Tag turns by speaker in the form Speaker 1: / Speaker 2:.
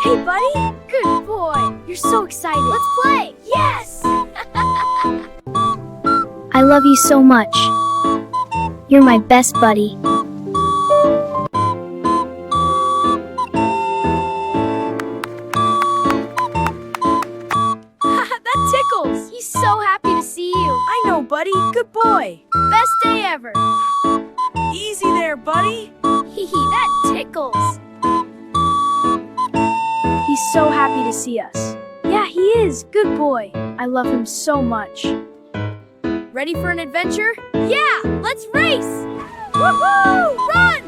Speaker 1: Hey, buddy. Good boy. You're so excited. Let's play. Yes!
Speaker 2: I love you so much. You're my best buddy.
Speaker 1: That tickles. He's so happy to see you.
Speaker 3: I know, buddy. Good boy.
Speaker 1: Best day ever.
Speaker 3: Easy there, buddy.
Speaker 1: Hee hee, that tickles. He's so happy to see us. Yeah, he is. Good boy. I love him so much. Ready for an adventure? Yeah, let's race! Woohoo! Run!